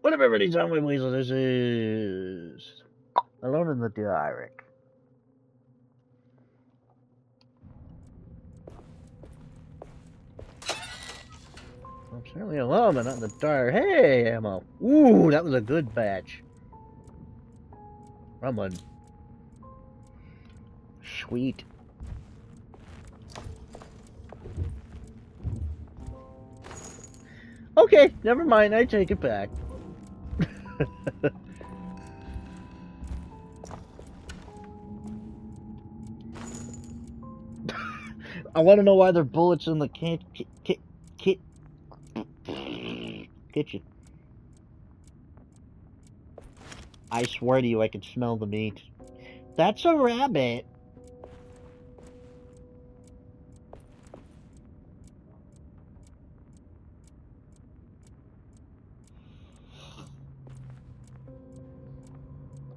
What up, everybody? John Wayne Weasel. This is Alone in the Dark. I'm certainly alone, but not in the dark. Hey, ammo. Ooh, that was a good batch. Rumble. Sweet. Okay, never mind. I take it back. I want to know why there are bullets in the kitchen. I swear to you, I can smell the meat. That's a rabbit.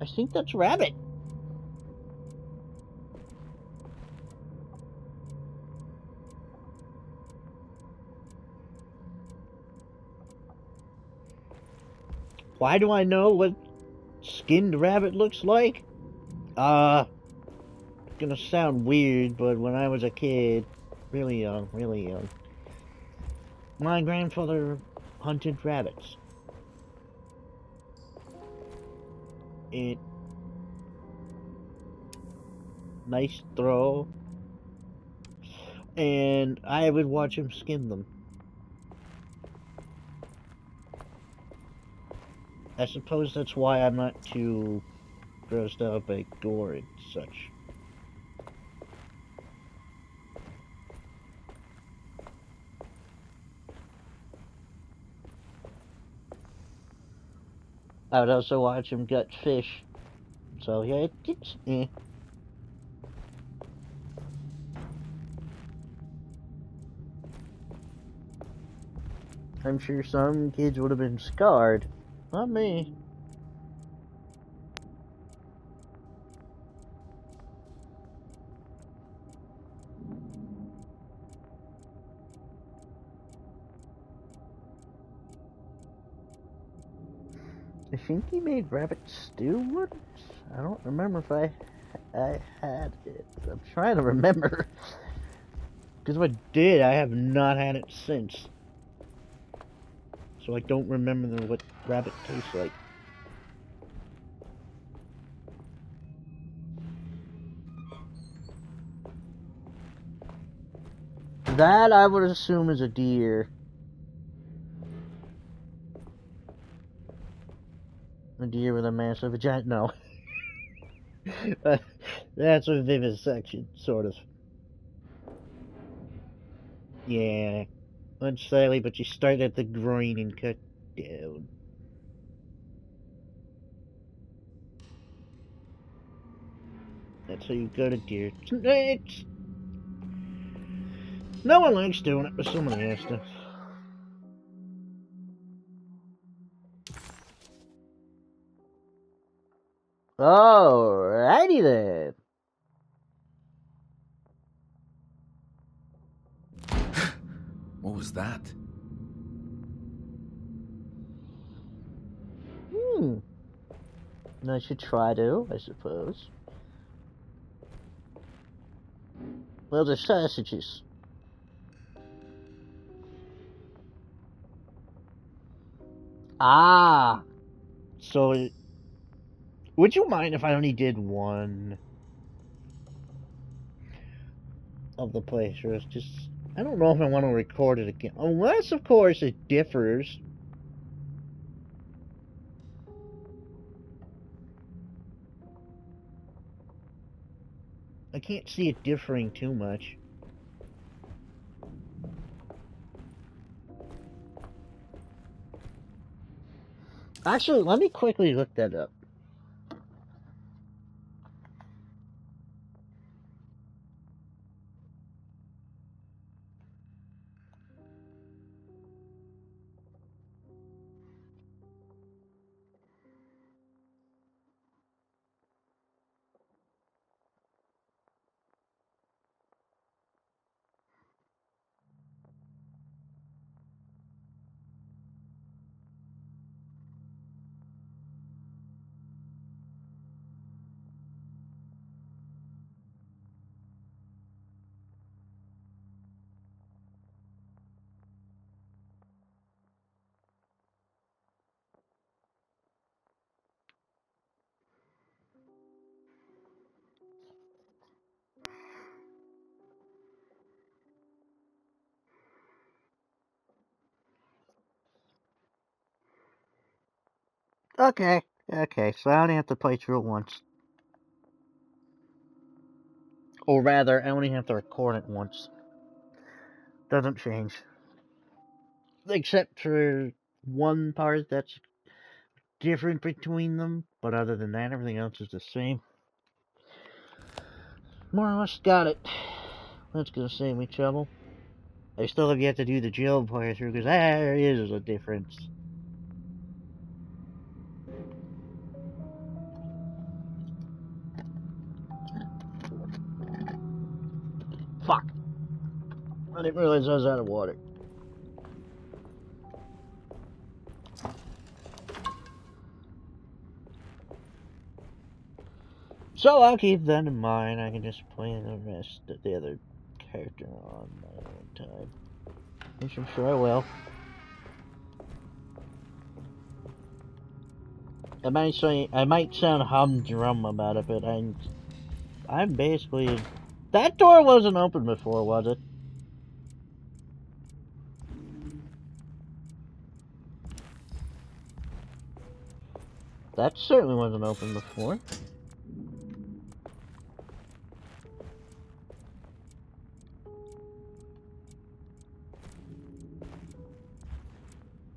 I think that's rabbit. Why do I know what skinned rabbit looks like? It's gonna sound weird, but when I was a kid, really young, my grandfather hunted rabbits. Nice throw. And I would watch him skin them. I suppose that's why I'm not too grossed out by gore and such. I would also watch him gut fish. So yeah, it's I'm sure some kids would have been scarred. Not me. I think he made rabbit stew once. I don't remember if I had it. I'm trying to remember. Because if I did, I have not had it since. So I don't remember what rabbit tastes like. That I would assume is a deer. A deer with a massive vagina. No. That's a vivisection, sort of. Yeah. Unslightly, but you start at the groin and cut down. That's how you got a deer. It's... No one likes doing it, but somebody has to. Alrighty then. What was that? I should try to, I suppose. Well, they're sausages. Ah! So, would you mind if I only did one of the playthroughs? Just, I don't know if I want to record it again. Unless, of course, it differs. I can't see it differing too much. Actually, let me quickly look that up. Okay, okay, so I only have to play through it once. Or rather, I only have to record it once. Doesn't change. Except for one part that's different between them, but other than that, everything else is the same. More or less got it. That's gonna save me trouble. I still have yet to do the jail playthrough, because there is a difference. Fuck! I didn't realize I was out of water. So I'll keep that in mind. I can just play the rest of the other character on my own time. Which I'm sure I will. I might sound humdrum about it, but I'm basically... That door wasn't open before, was it? That certainly wasn't open before.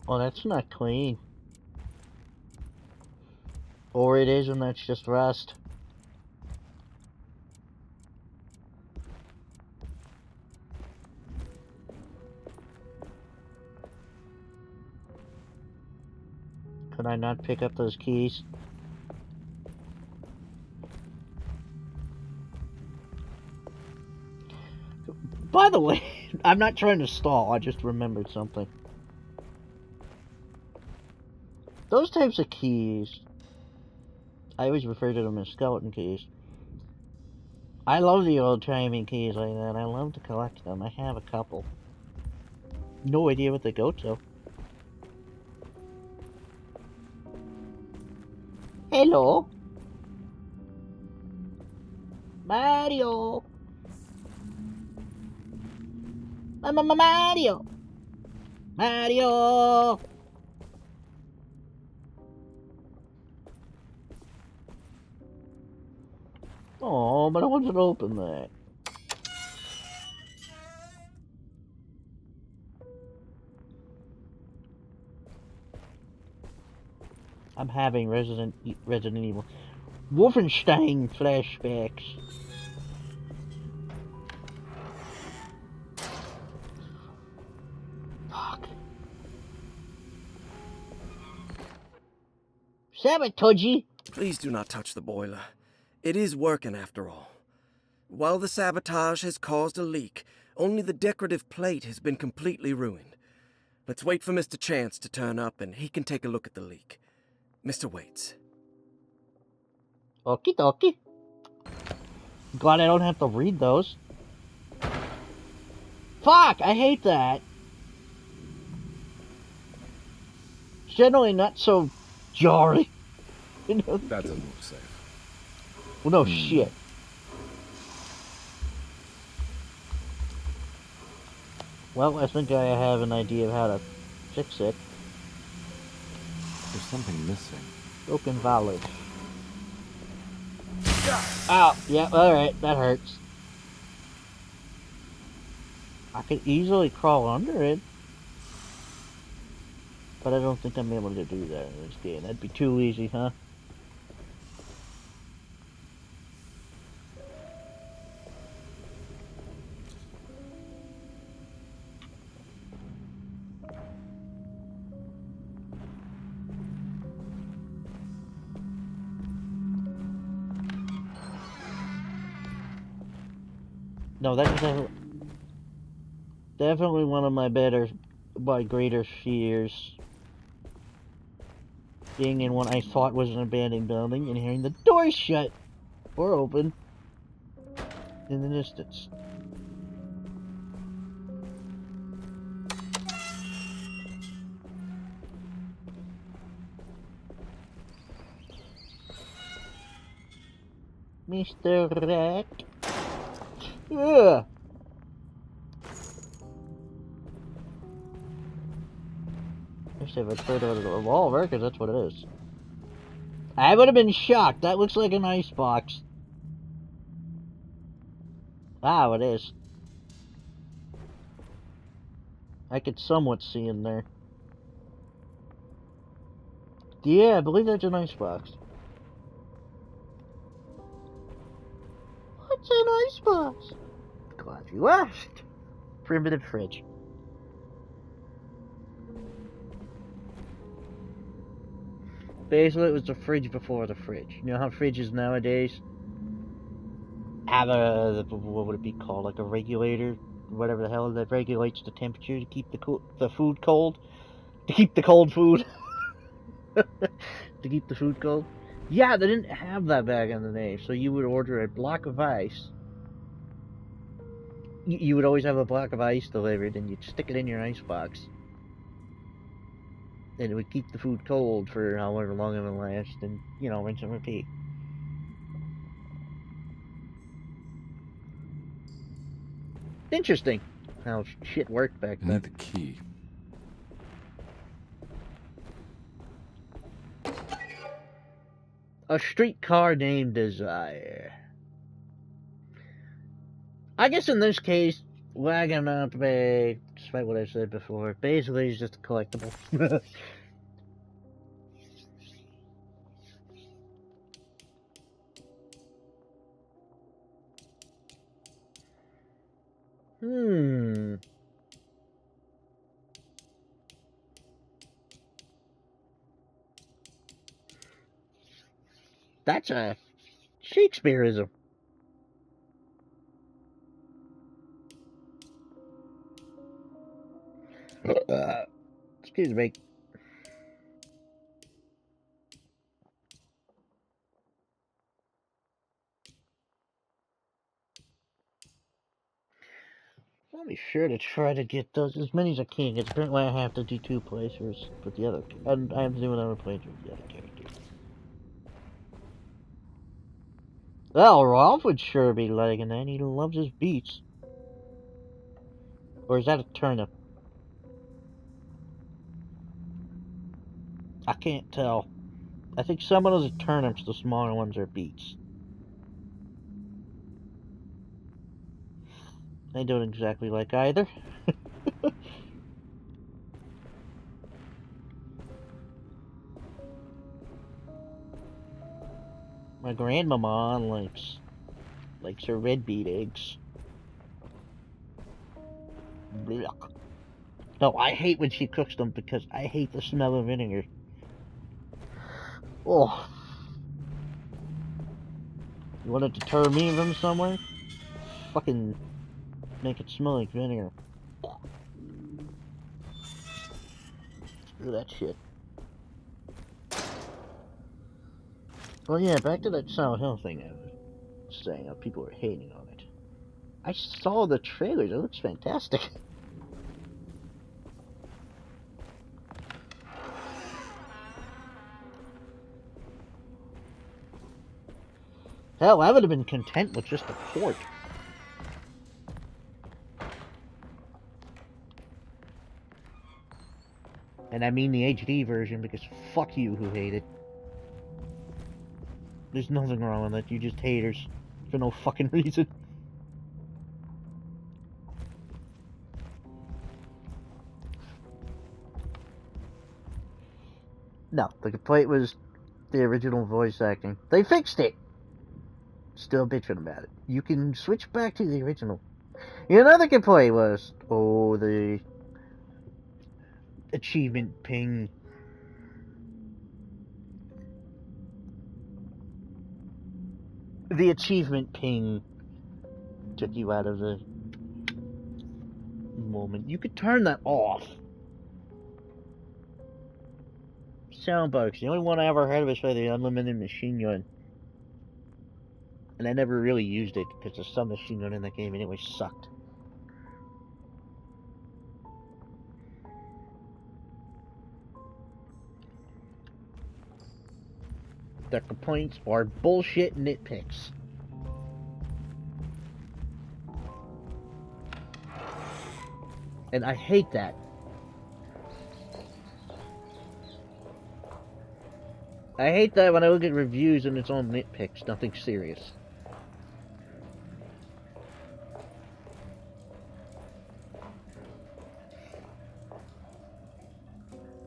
Oh, that's not clean. Or it is, and that's just rust. Could I not pick up those keys? By the way, I'm not trying to stall, I just remembered something. Those types of keys, I always refer to them as skeleton keys. I love the old-timey keys like that. I love to collect them. I have a couple. No idea what they go to. Hello? Mario! Mario! Mario! Oh, but I wanted to open that. I'm having Resident Evil Wolfenstein flashbacks. Fuck. Sabotage! Please do not touch the boiler. It is working after all. While the sabotage has caused a leak, only the decorative plate has been completely ruined. Let's wait for Mr. Chance to turn up and he can take a look at the leak. Mr. Waits. Okie dokie. Glad I don't have to read those. Fuck! I hate that. It's generally not so jarring. You know? That doesn't look safe. Well, no shit. Well, I think I have an idea of how to fix it. There's something missing. Broken valve. Ow! Yeah, alright, that hurts. I could easily crawl under it. But I don't think I'm able to do that in this game. That'd be too easy, huh? No, that's definitely one of my greater fears. Being in what I thought was an abandoned building and hearing the door shut or open in the distance. Mr. Rat. Ugh. Wish they would throw it out of the revolver, because that's what it is. I would have been shocked. That looks like an icebox. Wow, it is. I could somewhat see in there. Yeah, I believe that's an icebox. What's an icebox? Glad you asked. Primitive fridge. Basically, it was the fridge before the fridge. You know how fridges nowadays have a, what would it be called, like a regulator, whatever the hell, that regulates the temperature to keep the food cold, to keep the cold food, to keep the food cold. Yeah, they didn't have that back in the day, so you would order a block of ice. You would always have a block of ice delivered, and you'd stick it in your ice box. And it would keep the food cold for however long it would last, and, you know, rinse and repeat. Interesting how shit worked back I then. need the key. A streetcar named Desire. I guess in this case, Wagon Up Bay, despite what I said before, basically is just a collectible. That's a Shakespeareism. Excuse me. I'll be sure to try to get those as many as I can, because apparently I have to do 2 playthroughs with the other, and I have to do another playthrough with the other character. Well, Rolf would sure be liking that. He loves his beets. Or is that a turnip? I can't tell. I think some of those are turnips, the smaller ones are beets. They don't exactly like either. My grandmama likes her red beet eggs. Blech. No, I hate when she cooks them because I hate the smell of vinegar. Oh. You want to deter me from somewhere? Fucking make it smell like vinegar. Screw that shit. Well, yeah, back to that Silent Hill thing I was saying, how people were hating on it. I saw the trailers, it looks fantastic. Hell, I would have been content with just a port. And I mean the HD version, because fuck you who hate it. There's nothing wrong with it, you just haters. For no fucking reason. No, the complaint was the original voice acting. They fixed it! Still bitching about it. You can switch back to the original. Another complaint was, oh, the achievement ping. The achievement ping took you out of the moment. You could turn that off. Soundbox. The only one I ever heard of was for the unlimited machine gun. And I never really used it because the submachine gun in that game anyway sucked. Their complaints are bullshit nitpicks. And I hate that. I hate that when I look at reviews and it's all nitpicks, nothing serious.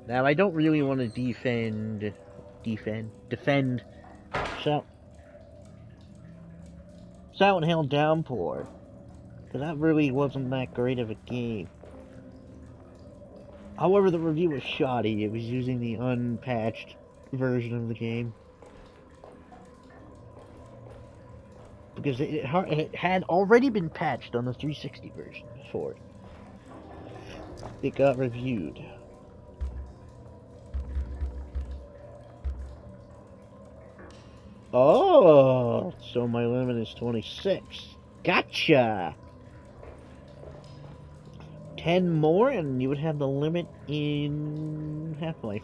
Now, I don't really want to defend Silent Hill Downpour, because that really wasn't that great of a game. However, the review was shoddy. It was using the unpatched version of the game. Because it had already been patched on the 360 version before it got reviewed. Oh, so my limit is 26. Gotcha! 10 more and you would have the limit in Half-Life.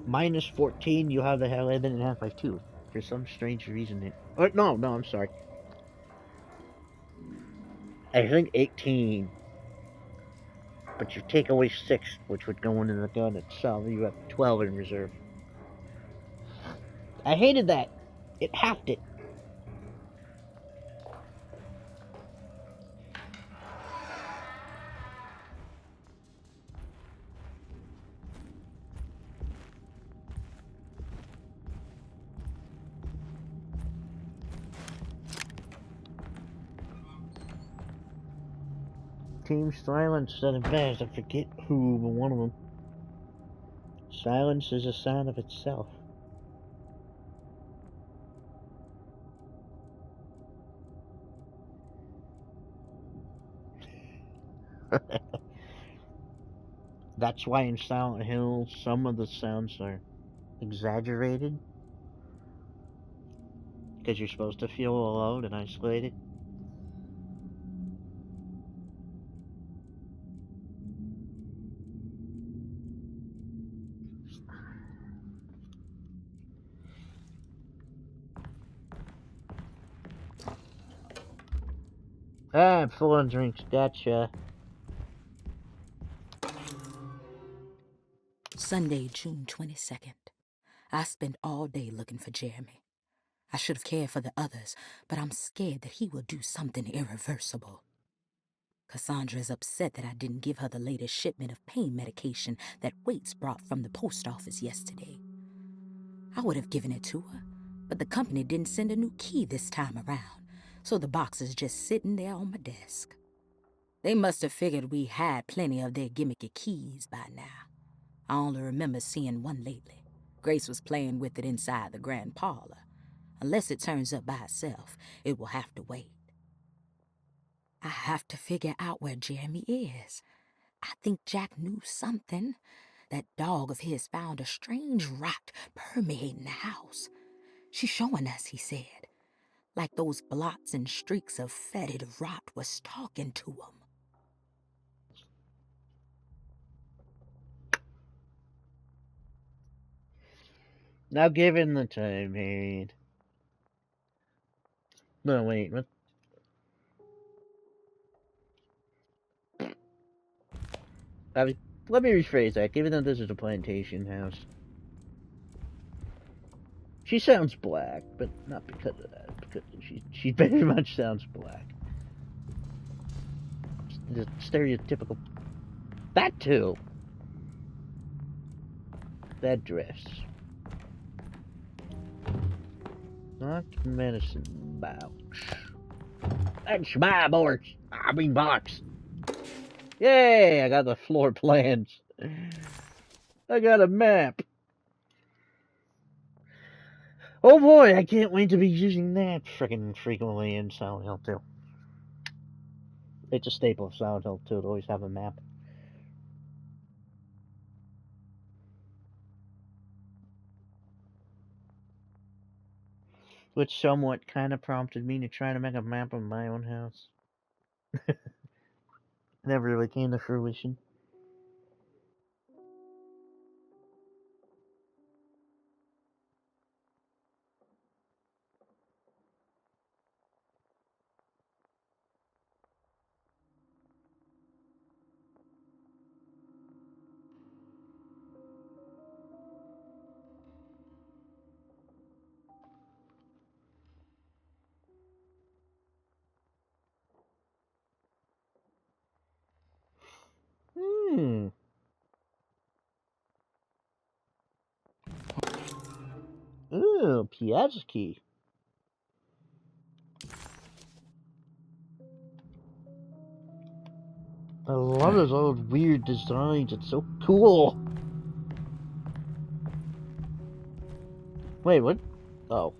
Minus 14, you have the limit in Half-Life 2. For some strange reason no, I'm sorry. I think 18. But you take away 6, which would go into the gun itself. You have 12 in reserve. I hated that. It hacked it. Team Silence said it best. I forget who, but one of them. Silence is a sign of itself. That's why in Silent Hill some of the sounds are exaggerated. Because you're supposed to feel alone and isolated. Ah, I'm full on drinks. Gotcha. Sunday, June 22nd. I spent all day looking for Jeremy. I should have cared for the others, but I'm scared that he will do something irreversible. Cassandra is upset that I didn't give her the latest shipment of pain medication that Waits brought from the post office yesterday. I would have given it to her, but the company didn't send a new key this time around, so the box is just sitting there on my desk. They must have figured we had plenty of their gimmicky keys by now. I only remember seeing one lately. Grace was playing with it inside the grand parlor. Unless it turns up by itself, it will have to wait. I have to figure out where Jeremy is. I think Jack knew something. That dog of his found a strange rot permeating the house. She's showing us, he said. Like those blots and streaks of fetid rot was talking to him. Now given the time period. No, wait, what? Let me rephrase that. Given that this is a plantation house. She sounds black, but not because of that. Because she very much sounds black. The stereotypical. That too. That dress. Not medicine box. That's my box. Yay! I got the floor plans. I got a map. Oh boy, I can't wait to be using that freaking frequently in Silent Hill 2. It's a staple of Silent Hill 2 to always have a map. Which somewhat kind of prompted me to try to make a map of my own house. Never really came to fruition. Ooh, Piazza key. I love those old weird designs. It's so cool. Wait, what? Oh.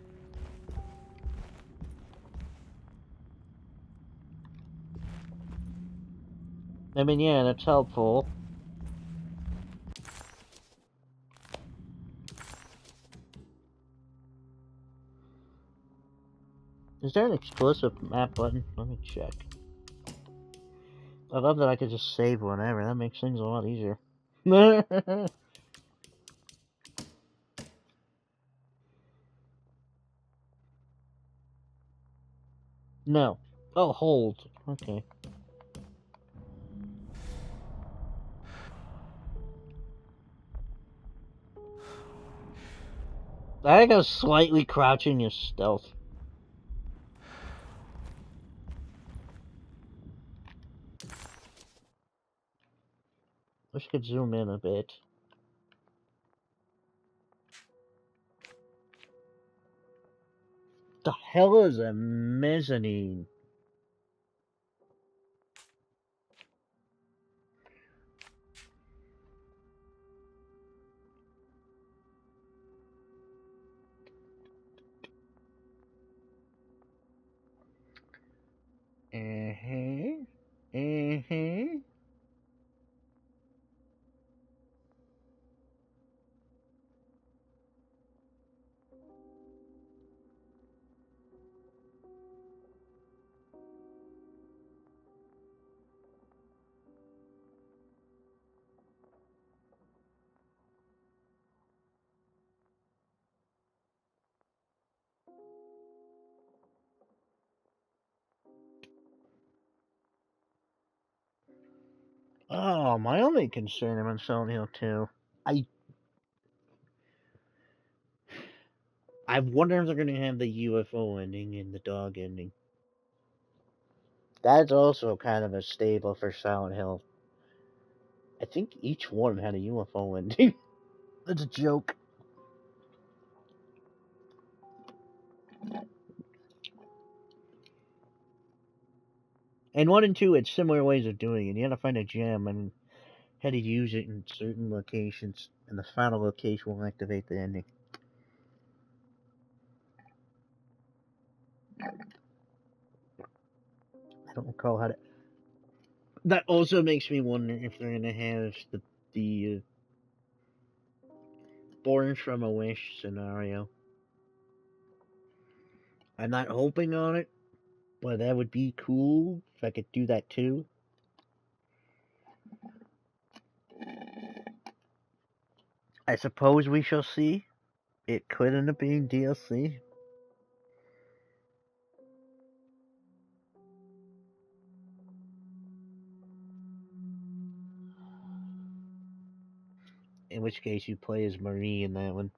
I mean, yeah, that's helpful. Is there an explicit map button? Let me check. I love that I could just save whenever. That makes things a lot easier. No. Oh, hold. Okay. I think I was slightly crouching is stealth. Wish I could zoom in a bit. The hell is a mezzanine? Uh-huh. Uh-huh. Oh, my only concern about Silent Hill 2. I wonder if they're gonna have the UFO ending and the dog ending. That's also kind of a staple for Silent Hill. I think each one had a UFO ending. That's a joke. And 1 and 2 had similar ways of doing it. You had to find a gem and had to use it in certain locations, and the final location will activate the ending. I don't recall how to. That also makes me wonder if they're gonna have the Born from a Wish scenario. I'm not hoping on it, but that would be cool if I could do that too. I suppose we shall see. It could end up being DLC. In which case you play as Marie in that one.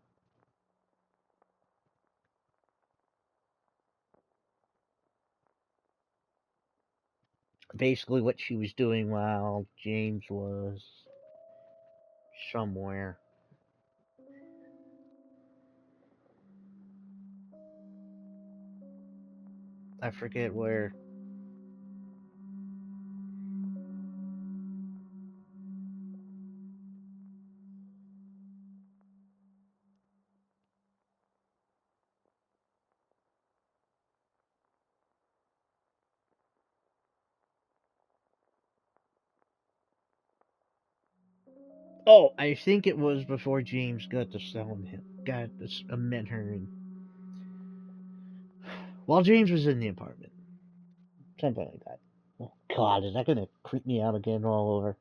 Basically what she was doing while James was somewhere. I forget where. Oh, I think it was before James got to Silent Hill. Met her, and while James was in the apartment, something like that. Oh God, is that gonna creep me out again all over?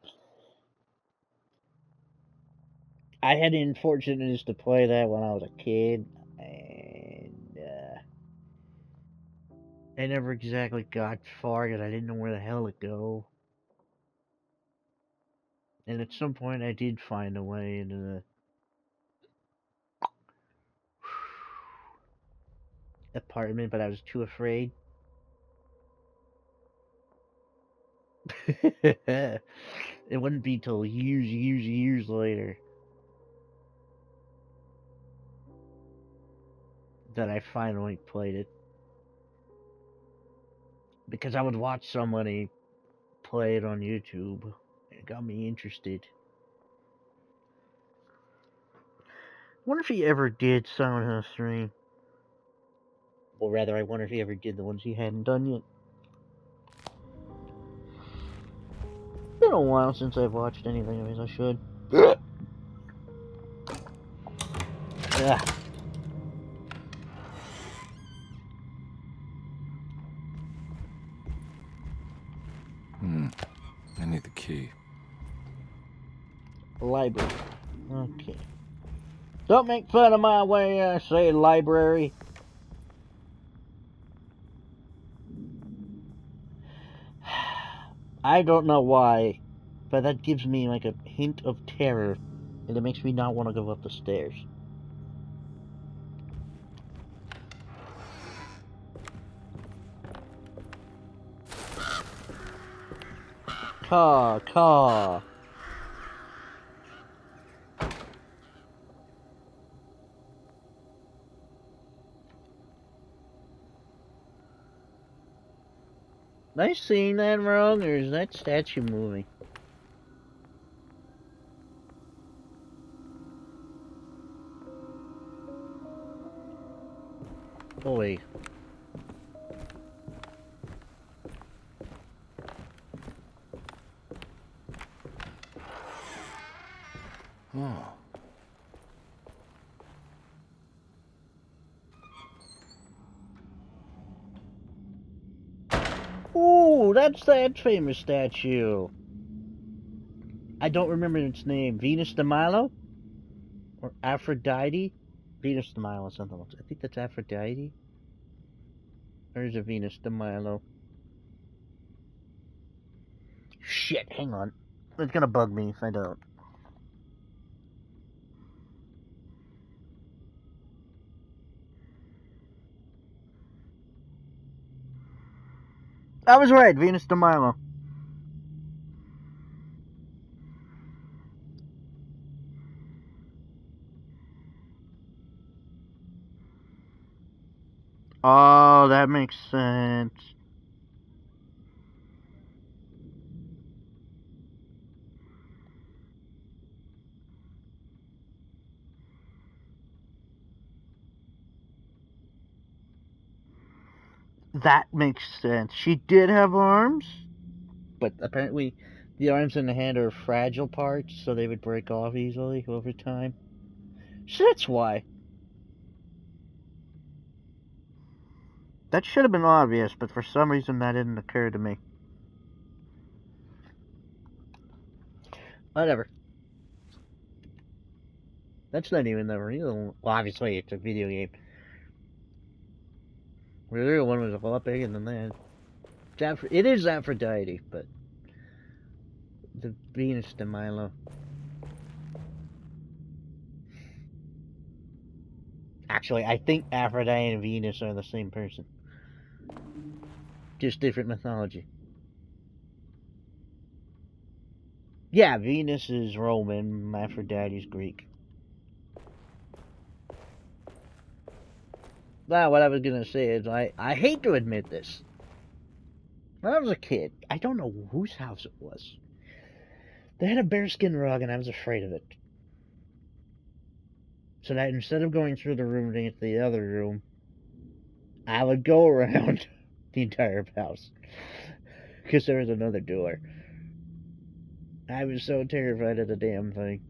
I had the unfortunateness to play that when I was a kid, and I never exactly got far because I didn't know where the hell to go. And at some point, I did find a way into the apartment, but I was too afraid. It wouldn't be till years later that I finally played it. Because I would watch somebody play it on YouTube. It got me interested. Wonder if he ever did Silent Hill 3. Or rather, I wonder if he ever did the ones he hadn't done yet. Been a while since I've watched anything of his. I should. Ugh. I need the key. Library. Okay. Don't make fun of my way I say library. I don't know why, but that gives me like a hint of terror, and it makes me not want to go up the stairs. Caw. Am I seeing that wrong, or is that statue moving? Oh wait. Oh. Ooh, that's that famous statue. I don't remember its name. Venus de Milo? Or Aphrodite? Venus de Milo, something else. I think that's Aphrodite. Or is it Venus de Milo? Shit, hang on. It's gonna bug me if I don't. I was right, Venus de Milo. Oh, that makes sense. That makes sense. She did have arms, but apparently the arms and the hand are fragile parts, so they would break off easily over time. So that's why. That should have been obvious, but for some reason that didn't occur to me. Whatever. That's not even the real... Well, obviously it's a video game. The real one was a lot bigger than that. It is Aphrodite, but... The Venus de Milo. Actually, I think Aphrodite and Venus are the same person. Just different mythology. Yeah, Venus is Roman, Aphrodite is Greek. Now, what I was gonna say is, I hate to admit this. When I was a kid, I don't know whose house it was. They had a bearskin rug and I was afraid of it. So that instead of going through the room to get to the other room, I would go around the entire house. Because there was another door. I was so terrified of the damn thing.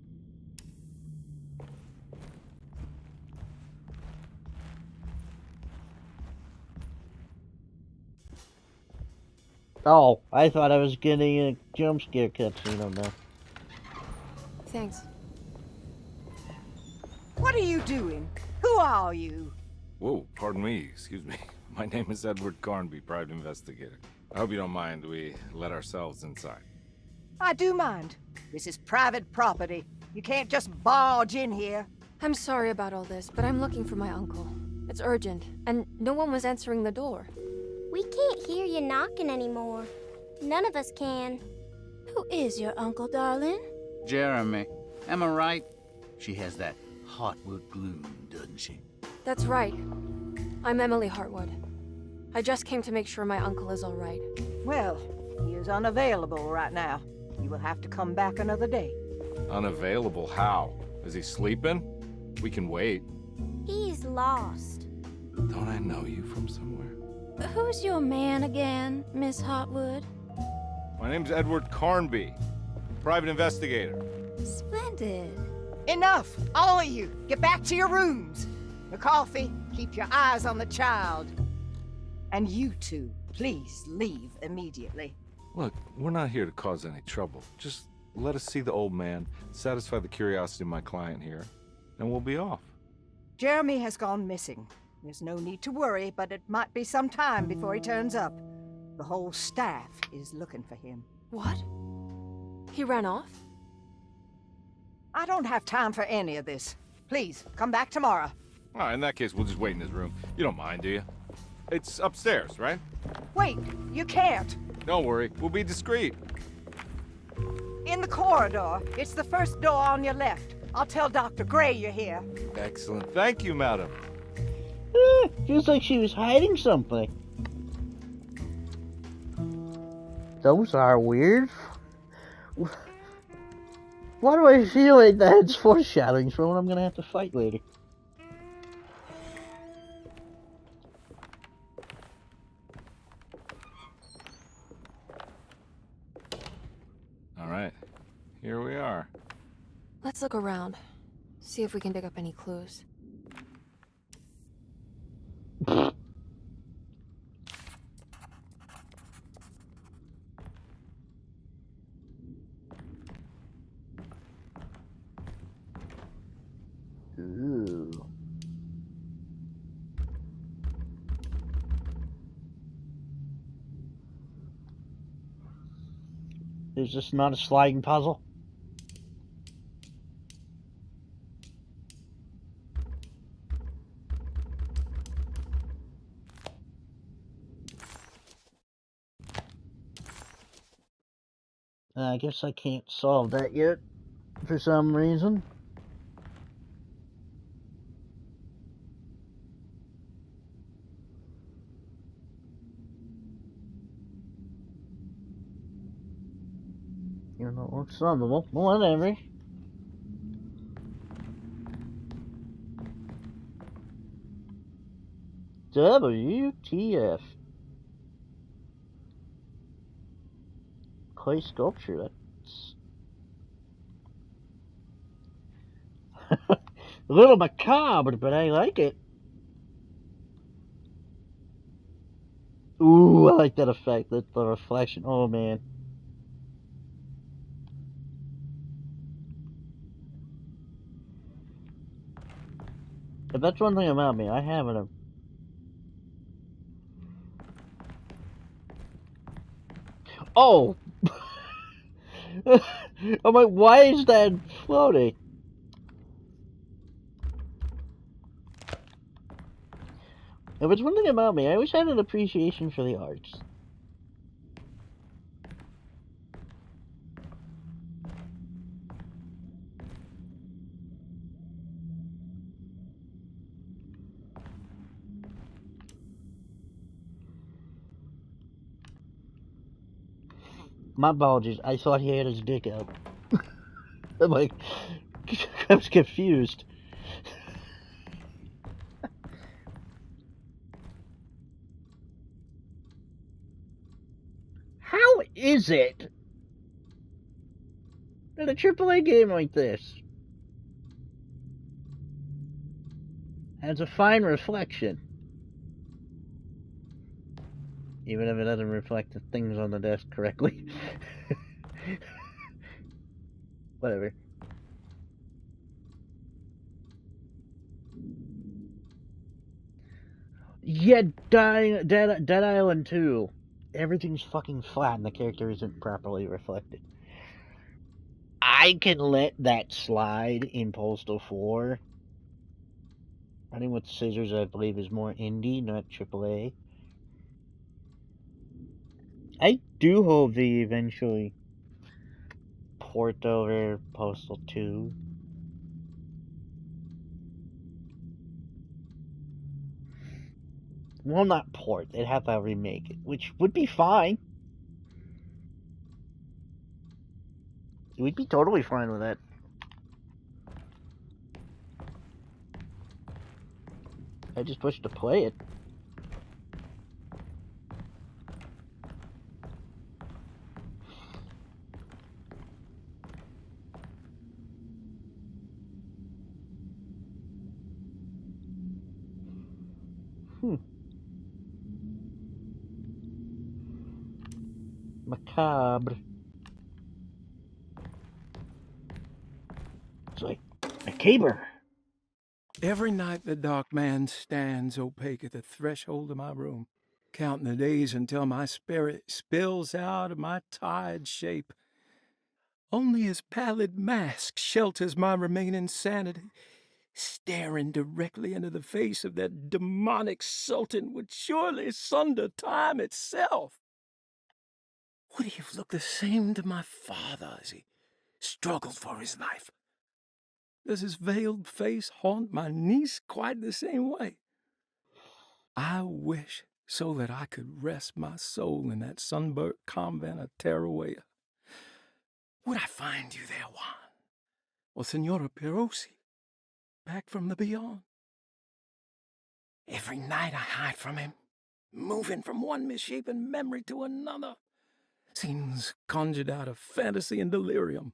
Oh, I thought I was getting a jump scare cutscene on that. Thanks. What are you doing? Who are you? Whoa, pardon me, excuse me. My name is Edward Carnby, private investigator. I hope you don't mind we let ourselves inside. I do mind. This is private property. You can't just barge in here. I'm sorry about all this, but I'm looking for my uncle. It's urgent, and no one was answering the door. We can't hear you knocking anymore. None of us can. Who is your uncle, darling? Jeremy. Am I right? She has that Heartwood gloom, doesn't she? That's right. I'm Emily Hartwood. I just came to make sure my uncle is all right. Well, he is unavailable right now. You will have to come back another day. Unavailable how? Is he sleeping? We can wait. He's lost. Don't I know you from somewhere? Who's your man again, Miss Hartwood? My name's Edward Carnby, private investigator. Splendid. Enough! All of you! Get back to your rooms! McCarthy, keep your eyes on the child. And you two, please leave immediately. Look, we're not here to cause any trouble. Just let us see the old man, satisfy the curiosity of my client here, and we'll be off. Jeremy has gone missing. There's no need to worry, but it might be some time before he turns up. The whole staff is looking for him. What? He ran off? I don't have time for any of this. Please, come back tomorrow. All right, in that case, we'll just wait in his room. You don't mind, do you? It's upstairs, right? Wait, you can't. Don't worry, we'll be discreet. In the corridor. It's the first door on your left. I'll tell Dr. Gray you're here. Excellent. Thank you, madam. Feels like she was hiding something. Those are weird. Why do I feel like that's foreshadowing for what I'm gonna have to fight later? All right, here we are. Let's look around. See if we can dig up any clues. Ooh. Is this not a sliding puzzle? I guess I can't solve that yet, for some reason. You know, it looks solvable. Whatever. WTF. Clay sculpture, that's a little macabre, but I like it. Ooh, I like that effect, the reflection. Oh man. But that's one thing about me, I have a oh! I'm like, why is that floating? If it's one thing about me, I always had an appreciation for the arts. My apologies, I thought he had his dick out. I'm like, I was confused. How is it that a AAA game like this has a fine reflection? Even if it doesn't reflect the things on the desk correctly. Whatever. Yeah, Dead Island 2. Everything's fucking flat and the character isn't properly reflected. I can let that slide in Postal 4. Running with scissors, I believe, is more indie, not AAA. I do hope they eventually port over Postal 2. Well, not port. They'd have to remake it, which would be fine. We'd be totally fine with that. I just wish to play it. Macabre. It's like macabre. Every night the dark man stands opaque at the threshold of my room, counting the days until my spirit spills out of my tired shape. Only his pallid mask shelters my remaining sanity. Staring directly into the face of that demonic sultan would surely sunder time itself. Would he have looked the same to my father as he struggled for his life? Does his veiled face haunt my niece quite the same way? I wish so that I could rest my soul in that sunburnt convent of Teruel. Would I find you there, Juan? Or Senora Perosi, back from the beyond? Every night I hide from him, moving from one misshapen memory to another. Scenes conjured out of fantasy and delirium.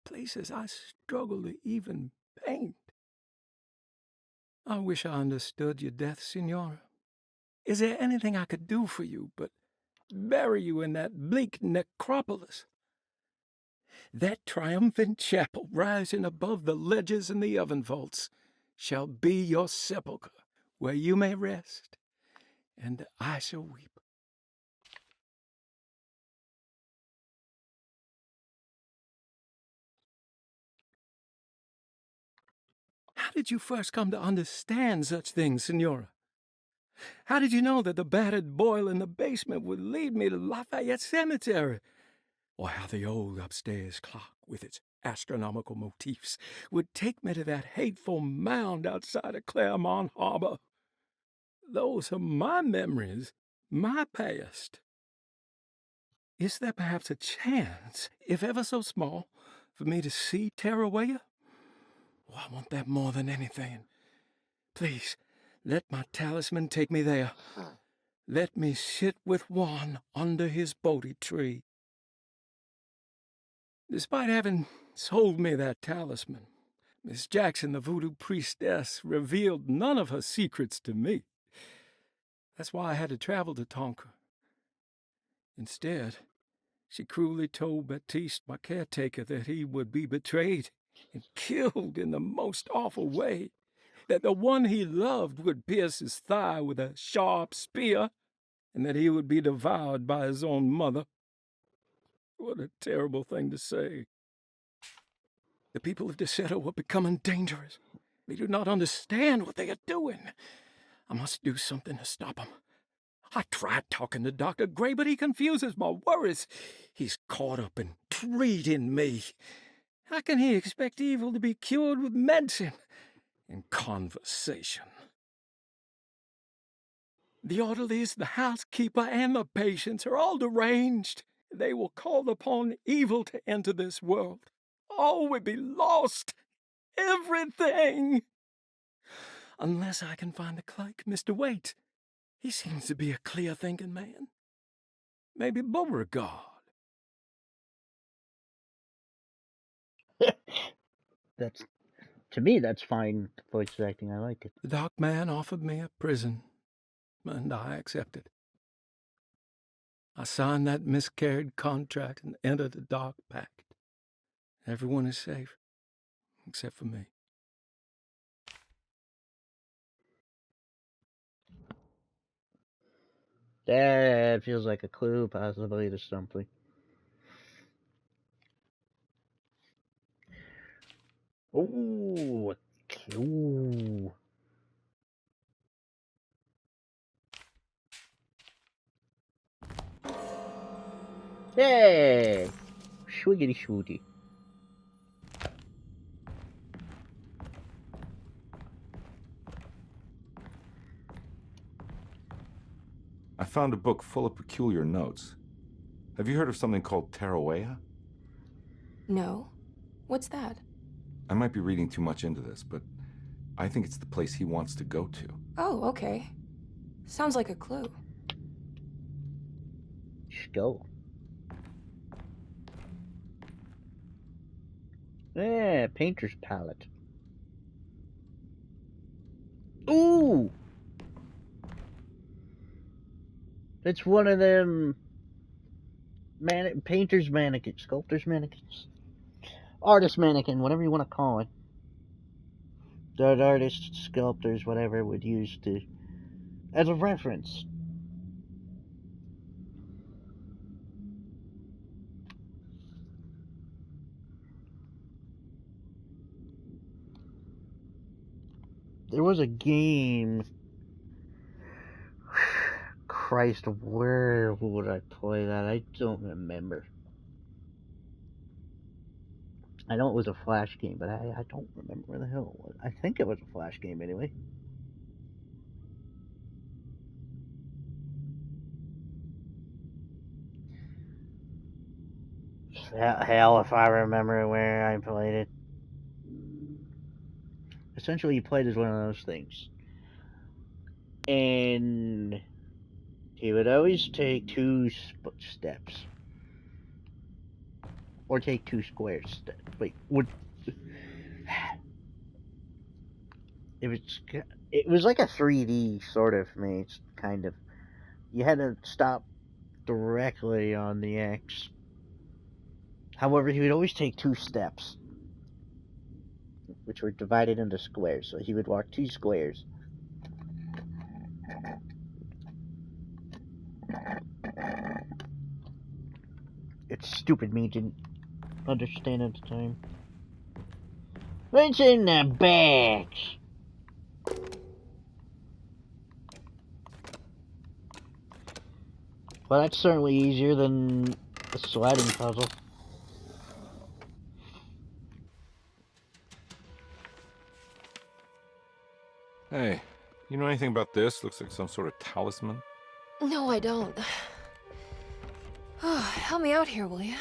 Places I struggle to even paint. I wish I understood your death, Senora. Is there anything I could do for you but bury you in that bleak necropolis? That triumphant chapel rising above the ledges and the oven vaults shall be your sepulchre, where you may rest, and I shall weep. How did you first come to understand such things, Senora? How did you know that the battered boiler in the basement would lead me to Lafayette Cemetery? Or how the old upstairs clock, with its astronomical motifs, would take me to that hateful mound outside of Claremont Harbor? Those are my memories, my past. Is there perhaps a chance, if ever so small, for me to see Teruel? Oh, I want that more than anything. Please, let my talisman take me there. Let me sit with Juan under his Bodhi tree. Despite having sold me that talisman, Miss Jackson, the voodoo priestess, revealed none of her secrets to me. That's why I had to travel to Tonka. Instead, she cruelly told Baptiste, my caretaker, that he would be betrayed and killed in the most awful way, that the one he loved would pierce his thigh with a sharp spear, and that he would be devoured by his own mother. What a terrible thing to say. The people of Deseto are becoming dangerous. They do not understand what they are doing. I must do something to stop them. I tried talking to Dr. Gray, but he confuses my worries. He's caught up in treating me. How can he expect evil to be cured with medicine and conversation? The orderlies, the housekeeper, and the patients are all deranged. They will call upon evil to enter this world. All will be lost. Everything. Unless I can find the clerk, Mr. Waite. He seems to be a clear-thinking man. Maybe Beauregard. To me, that's fine voice acting. I like it. The dark man offered me a prison, and I accepted. I signed that miscarried contract and entered the dark pact. Everyone is safe, except for me. That feels like a clue, possibly, to something. Ooh, a clue. Hey! Schwiggity schwooty. I found a book full of peculiar notes. Have you heard of something called Tarawea? No. What's that? I might be reading too much into this, but I think it's the place he wants to go to. Oh, okay. Sounds like a clue. Just go. Yeah, painter's palette. Ooh! It's one of them painter's mannequins, sculptor's mannequins, artist mannequin, whatever you want to call it. That artists, sculptors, whatever would use to as a reference. There was a game. Christ, where would I play that? I don't remember. I know it was a Flash game, but I don't remember where the hell it was. I think it was a Flash game anyway. Hell if I remember where I played it. Essentially, you played as one of those things. And he would always take 2 steps. Or take 2 square steps. Wait, would... It was like a 3D sort of maze, kind of. You had to stop directly on the X. However, he would always take 2 steps, which were divided into squares. So he would walk 2 squares. It's stupid me didn't understand at the time. What's in the bags? Well, that's certainly easier than the sliding puzzle. Hey, you know anything about this? Looks like some sort of talisman. No, I don't. Oh, help me out here, will you?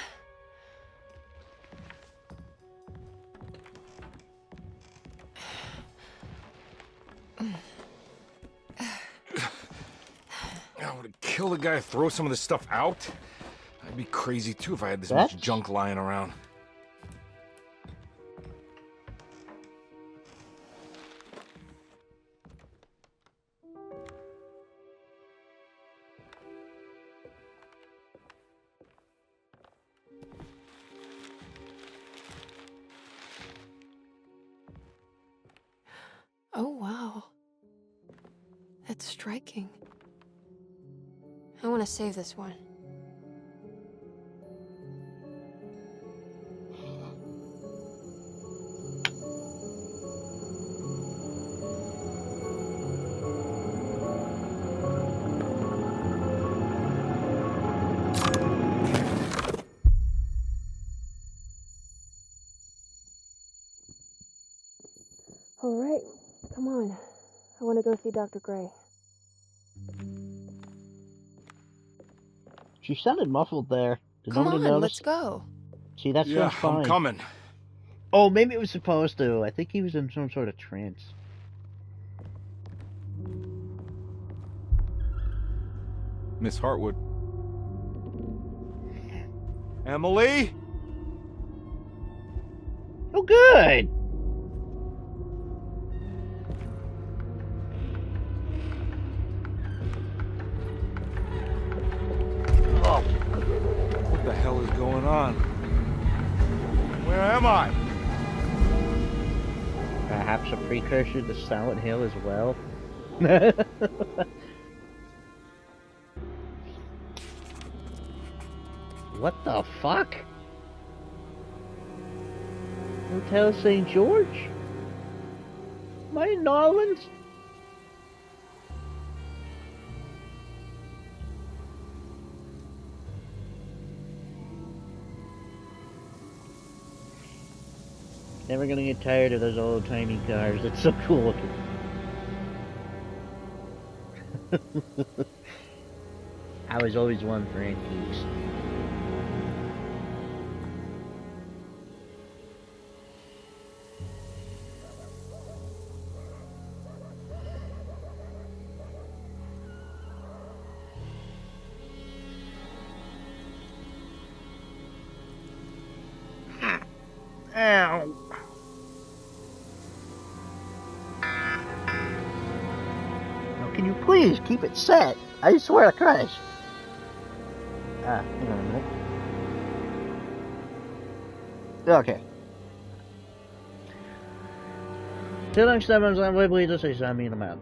I would kill the guy, throw some of this stuff out. I'd be crazy too if I had this much junk lying around. Oh, wow. That's striking. I want to save this one. All right, come on. I want to go see Dr. Gray. She sounded muffled there. Did Come nobody on, notice? let's go. See, that sounds fine. I'm coming. Oh, maybe it was supposed to. I think he was in some sort of trance. Miss Hartwood. Emily? Oh, good! Oh. What the hell is going on? Where am I? Perhaps a precursor to Silent Hill as well. What the fuck? Hotel St. George? Am I in New Orleans? Never gonna get tired of those old timey cars. It's so cool looking. I was always one for antiques. Ow. Now, can you please keep it set? I swear to Christ. Hang on a minute. Okay. Till next time, I'm Webley, this is I'm out.